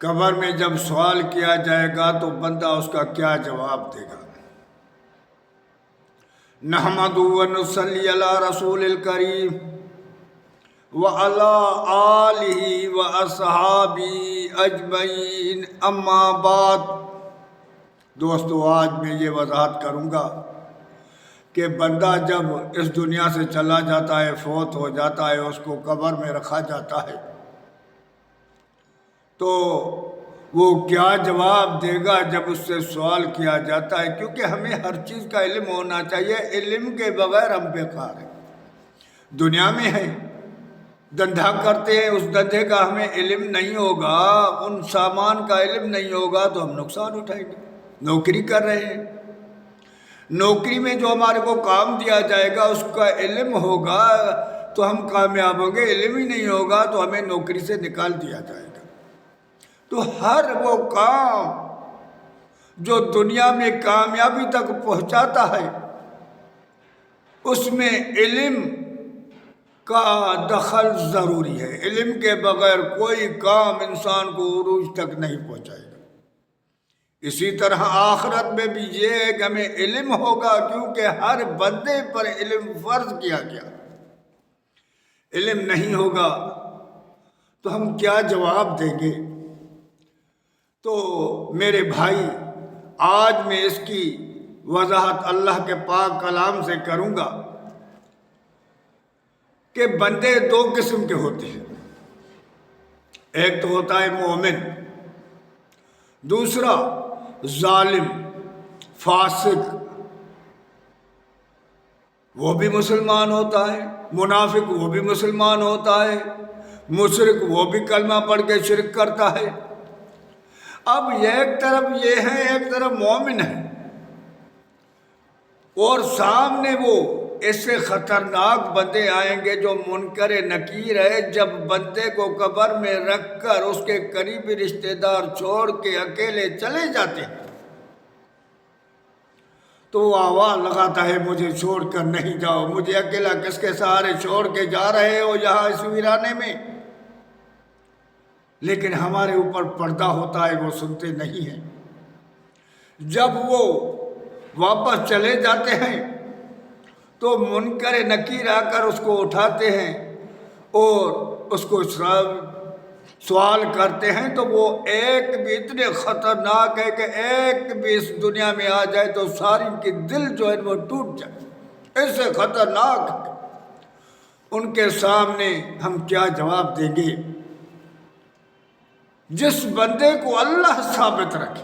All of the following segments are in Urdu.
قبر میں جب سوال کیا جائے گا تو بندہ اس کا کیا جواب دے گا؟ نحمد و نصلی علی رسول الکریم وعلی آلہ و اصحابہ اجمعین، اما بعد۔ دوستو، آج میں یہ وضاحت کروں گا کہ بندہ جب اس دنیا سے چلا جاتا ہے، فوت ہو جاتا ہے، اس کو قبر میں رکھا جاتا ہے تو وہ کیا جواب دے گا جب اس سے سوال کیا جاتا ہے، کیونکہ ہمیں ہر چیز کا علم ہونا چاہیے۔ علم کے بغیر ہم بیکار ہیں۔ دنیا میں ہیں، دھندا کرتے ہیں، اس دھندے کا ہمیں علم نہیں ہوگا، ان سامان کا علم نہیں ہوگا تو ہم نقصان اٹھائیں گے۔ نوکری کر رہے ہیں، نوکری میں جو ہمارے کو کام دیا جائے گا اس کا علم ہوگا تو ہم کامیاب ہوں گے، علم ہی نہیں ہوگا تو ہمیں نوکری سے نکال دیا جائے گا۔ تو ہر وہ کام جو دنیا میں کامیابی تک پہنچاتا ہے اس میں علم کا دخل ضروری ہے۔ علم کے بغیر کوئی کام انسان کو عروج تک نہیں پہنچائے گا۔ اسی طرح آخرت میں بھی یہ ہے کہ ہمیں علم ہوگا، کیونکہ ہر بندے پر علم فرض کیا گیا۔ علم نہیں ہوگا تو ہم کیا جواب دیں گے؟ تو میرے بھائی، آج میں اس کی وضاحت اللہ کے پاک کلام سے کروں گا کہ بندے دو قسم کے ہوتے ہیں۔ ایک تو ہوتا ہے مومن، دوسرا ظالم، فاسق۔ وہ بھی مسلمان ہوتا ہے، منافق وہ بھی مسلمان ہوتا ہے، مشرک وہ بھی کلمہ پڑھ کے شرک کرتا ہے۔ اب ایک طرف یہ ہے، ایک طرف مومن ہے، اور سامنے وہ ایسے خطرناک بندے آئیں گے جو منکر نکیر ہے۔ جب بندے کو قبر میں رکھ کر اس کے قریبی رشتہ دار چھوڑ کے اکیلے چلے جاتے ہیں تو وہ آواز لگاتا ہے، مجھے چھوڑ کر نہیں جاؤ، مجھے اکیلا کس کے سہارے چھوڑ کے جا رہے ہو یہاں اس ویرانے میں۔ لیکن ہمارے اوپر پردہ ہوتا ہے، وہ سنتے نہیں ہیں۔ جب وہ واپس چلے جاتے ہیں تو منکر نکیر آ کر اس کو اٹھاتے ہیں اور اس کو سوال کرتے ہیں، تو وہ ایک بھی اتنے خطرناک ہے کہ ایک بھی اس دنیا میں آ جائے تو ساری کی دل جو ہے وہ ٹوٹ جائے، ایسے خطرناک ہے۔ ان کے سامنے ہم کیا جواب دیں گے؟ جس بندے کو اللہ ثابت رکھے،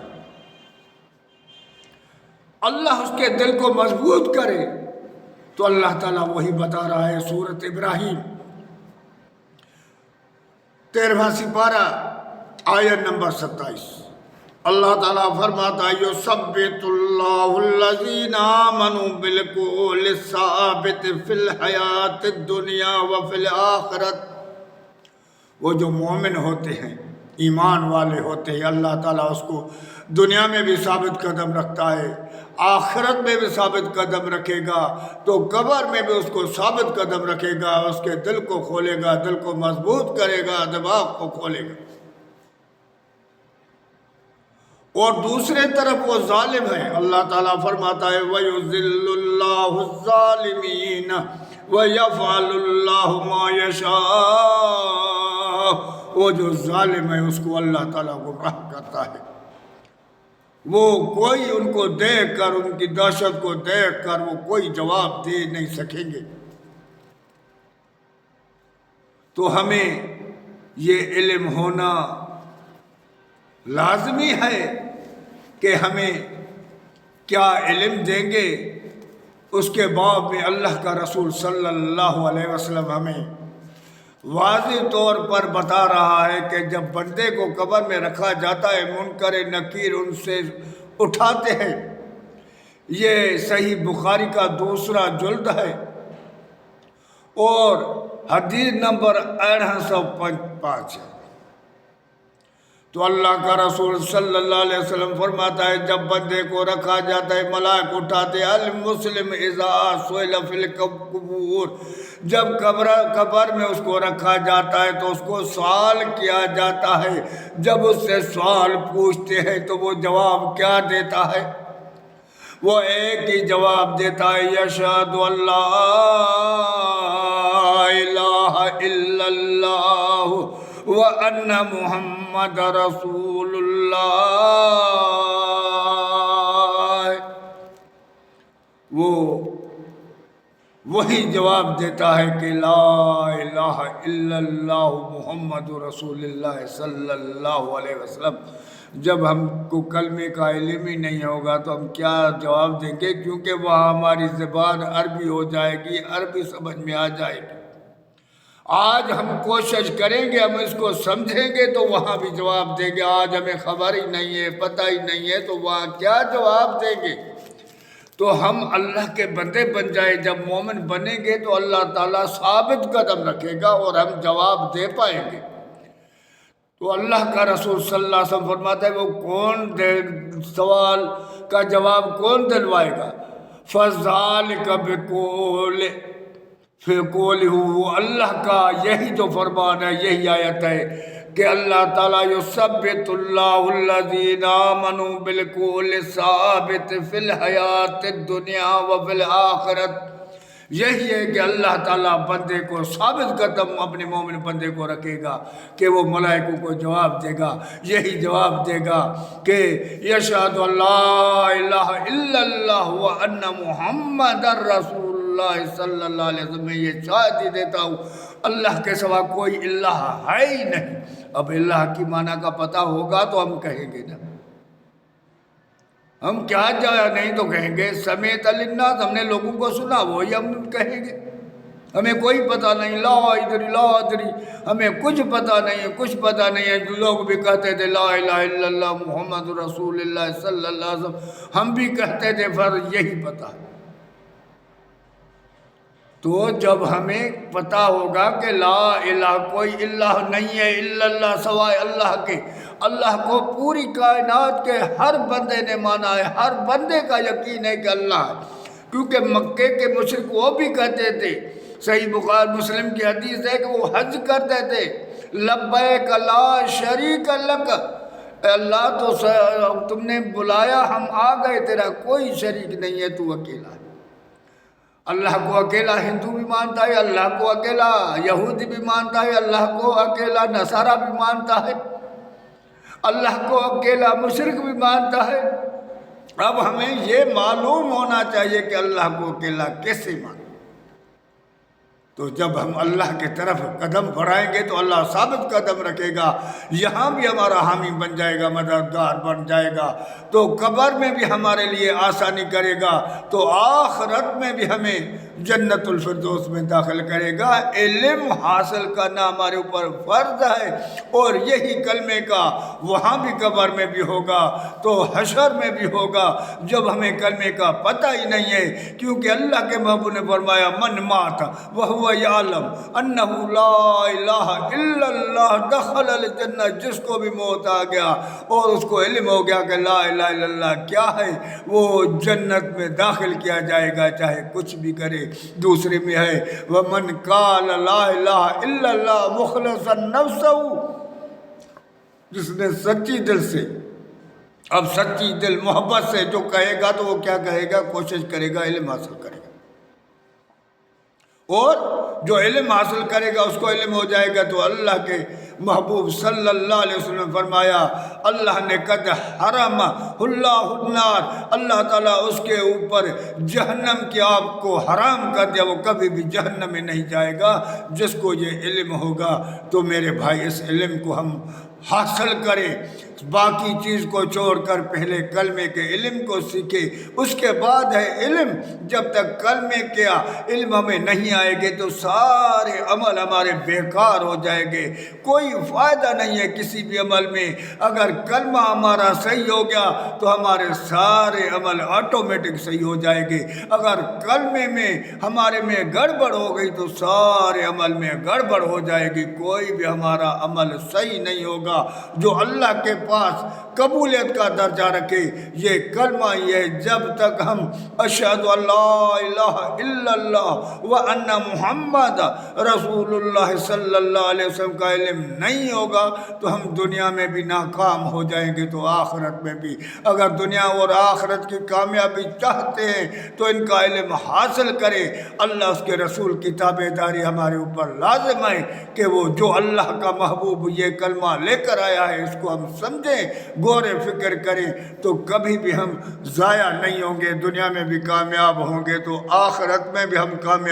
اللہ اس کے دل کو مضبوط کرے، تو اللہ تعالیٰ وہی بتا رہا ہے سورۃ ابراہیم 13واں سپارہ آیت نمبر 27۔ اللہ تعالیٰ فرماتا ہے، یثبت اللہ الذین آمنوا بالقول الثابت فی الحیاۃ الدنیا وفی الآخرۃ۔ وہ جو مومن ہوتے ہیں، ایمان والے ہوتے ہیں، اللہ تعالیٰ اس کو دنیا میں بھی ثابت قدم رکھتا ہے، آخرت میں بھی ثابت قدم رکھے گا، تو قبر میں بھی اس کو ثابت قدم رکھے گا، اس کے دل کو کھولے گا، دل کو مضبوط کرے گا، دماغ کو کھولے گا۔ اور دوسرے طرف وہ ظالم ہے، اللہ تعالیٰ فرماتا ہے وَيُذِلُّ اللَّهُ الظَّالِمِينَ وَيَفْعَلُ اللَّهُ مَا يَشَاءُ۔ وہ جو ظالم ہے اس کو اللہ تعالیٰ گمراہ کرتا ہے۔ وہ کوئی ان کو دیکھ کر، ان کی دہشت کو دیکھ کر وہ کوئی جواب دے نہیں سکیں گے۔ تو ہمیں یہ علم ہونا لازمی ہے کہ ہمیں کیا علم دیں گے۔ اس کے باب میں اللہ کا رسول صلی اللہ علیہ وسلم ہمیں واضح طور پر بتا رہا ہے کہ جب بندے کو قبر میں رکھا جاتا ہے، منکر نکیر ان سے اٹھاتے ہیں۔ یہ صحیح بخاری کا 2 جلد ہے اور حدیث نمبر 1805 ہے۔ تو اللہ کا رسول صلی اللہ علیہ وسلم فرماتا ہے جب بندے کو رکھا جاتا ہے ملائک اٹھاتے المسلم اذا سئل فی القبور، جب قبر میں اس کو رکھا جاتا ہے تو اس کو سوال کیا جاتا ہے، جب اس سے سوال پوچھتے ہیں تو وہ جواب کیا دیتا ہے؟ وہ ایک ہی جواب دیتا ہے یشہد اللہ الہ الا اللہ وَأَنَّ محمد رسول اللہ۔ وہ وہی جواب دیتا ہے کہ لا الہ الا اللہ محمد رسول اللہ صلی اللہ علیہ وسلم۔ جب ہم کو کلمے کا علم ہی نہیں ہوگا تو ہم کیا جواب دیں گے؟ کیونکہ وہاں ہماری زبان عربی ہو جائے گی، عربی سمجھ میں آ جائے گی۔ آج ہم کوشش کریں گے، ہم اس کو سمجھیں گے تو وہاں بھی جواب دیں گے۔ آج ہمیں خبر ہی نہیں ہے، پتہ ہی نہیں ہے تو وہاں کیا جواب دیں گے؟ تو ہم اللہ کے بندے بن جائیں، جب مومن بنیں گے تو اللہ تعالیٰ ثابت قدم رکھے گا اور ہم جواب دے پائیں گے۔ تو اللہ کا رسول صلی اللہ علیہ وسلم فرماتا ہے وہ کون سوال کا جواب کون دلوائے گا؟ فَذَلِكَ بِقَوْلِ فِقَوْلِهُ، وہ اللہ کا یہی جو فرمان ہے، یہی آیت ہے کہ اللہ تعالیٰ یثبت اللہ الذین آمنوا بالقول الثابت فی الحیات الدنیا وفی الآخرۃ۔ یہی ہے کہ اللہ تعالیٰ بندے کو ثابت قدم اپنے مومن بندے کو رکھے گا کہ وہ ملائکوں کو جواب دے گا، یہی جواب دے گا کہ یشہد اللہ الہ الا اللہ وان محمد رسول اللہ صلی اللہ علیہ وسلم۔ میں یہ شہادت دیتا ہوں اللہ کے سوا کوئی الہ ہے ہی نہیں۔ اب اللہ کی معنی کا پتہ ہوگا تو ہم کہیں گے نا، ہم کیا جایا نہیں تو کہیں گے سمیت للناس، ہم نے لوگوں کو سنا وہی ہم کہیں گے۔ ہمیں کوئی پتہ نہیں، لا ادری لا ادری، ہمیں کچھ پتہ نہیں ہے، کچھ پتہ نہیں ہے۔ جو لوگ بھی کہتے تھے لا الہ الا اللہ محمد رسول اللہ صلی اللہ علیہ وسلم، ہم بھی کہتے تھے فرض یہی پتہ ہے۔ تو جب ہمیں پتہ ہوگا کہ لا الہ کوئی الہ نہیں ہے الا اللہ سوائے اللہ کے، اللہ کو پوری کائنات کے ہر بندے نے مانا ہے، ہر بندے کا یقین ہے کہ اللہ ہے۔ کیونکہ مکے کے مشرک وہ بھی کہتے تھے، صحیح بخاری مسلم کی حدیث ہے کہ وہ حج کرتے تھے لبیک لا شریک لک، اللہ تو تم نے بلایا ہم آ گئے، تیرا کوئی شریک نہیں ہے، تو اکیلا ہے۔ اللہ کو اکیلا ہندو بھی مانتا ہے، اللہ کو اکیلا یہودی بھی مانتا ہے، اللہ کو اکیلا نصارہ بھی مانتا ہے، اللہ کو اکیلا مشرک بھی مانتا ہے۔ اب ہمیں یہ معلوم ہونا چاہیے کہ اللہ کو اکیلا کیسے مانتا۔ تو جب ہم اللہ کے طرف قدم بڑھائیں گے تو اللہ ثابت قدم رکھے گا، یہاں بھی ہمارا حامی بن جائے گا، مددگار بن جائے گا، تو قبر میں بھی ہمارے لیے آسانی کرے گا، تو آخرت میں بھی ہمیں جنت الفردوس میں داخل کرے گا۔ علم حاصل کرنا ہمارے اوپر فرض ہے، اور یہی کلمے کا وہاں بھی قبر میں بھی ہوگا تو حشر میں بھی ہوگا جب ہمیں کلمے کا پتہ ہی نہیں ہے۔ کیونکہ اللہ کے محبوب نے فرمایا من مات وہو یعلم انہ لا الہ الا اللہ دخل الجنہ، جس کو بھی موت آ گیا اور اس کو علم ہو گیا کہ لا الہ الا اللہ کیا ہے، وہ جنت میں داخل کیا جائے گا، چاہے کچھ بھی کرے۔ دوسرے میں ہے وَمَنْ قَالَ لَا إِلَهَ إِلَّا اللَّهُ مُخْلِصًا نَفْسَهُ، جس نے سچی دل سے، اب سچی دل محبت سے جو کہے گا تو وہ کیا کہے گا؟ کوشش کرے گا علم حاصل کرے گا، اور جو علم حاصل کرے گا اس کو علم ہو جائے گا تو اللہ کے محبوب صلی اللہ علیہ وسلم نے فرمایا اللہ نے قد حرم اللہ النار، اللہ تعالیٰ اس کے اوپر جہنم کی آگ کو حرام کر دیا، وہ کبھی بھی جہنم میں نہیں جائے گا۔ جس کو یہ علم ہوگا تو میرے بھائی اس علم کو ہم حاصل کریں، باقی چیز کو چھوڑ کر پہلے کلمے کے علم کو سیکھے، اس کے بعد ہے علم۔ جب تک کلمے کیا علم ہمیں نہیں آئے گے تو سارے عمل ہمارے بیکار ہو جائیں گے، کوئی فائدہ نہیں ہے کسی بھی عمل میں۔ اگر کلمہ ہمارا صحیح ہو گیا تو ہمارے سارے عمل آٹومیٹک صحیح ہو جائے گے، اگر کلمے میں ہمارے میں گڑبڑ ہو گئی تو سارے عمل میں گڑبڑ ہو جائے گی، کوئی بھی ہمارا عمل صحیح نہیں ہوگا۔ ہوگا جو اللہ کے پاس قبولیت کا درجہ رکھے۔ یہ کلمہ یہ جب تک ہم اشہد ان لا الہ الا اللہ وان محمد رسول اللہ صلی اللہ علیہ وسلم کا علم نہیں ہوگا تو ہم دنیا میں بھی ناکام ہو جائیں گے تو آخرت میں بھی۔ اگر دنیا اور آخرت کی کامیابی چاہتے ہیں تو ان کا علم حاصل کریں، اللہ اس کے رسول کی تابع داری ہمارے اوپر لازم ہے کہ وہ جو اللہ کا محبوب یہ کلمہ لے کر آیا ہے اس کو ہم سمجھیں، غور فکر کریں، تو کبھی بھی ہم ضائع نہیں ہوں گے، دنیا میں بھی کامیاب ہوں گے تو آخرت میں بھی ہم کامیاب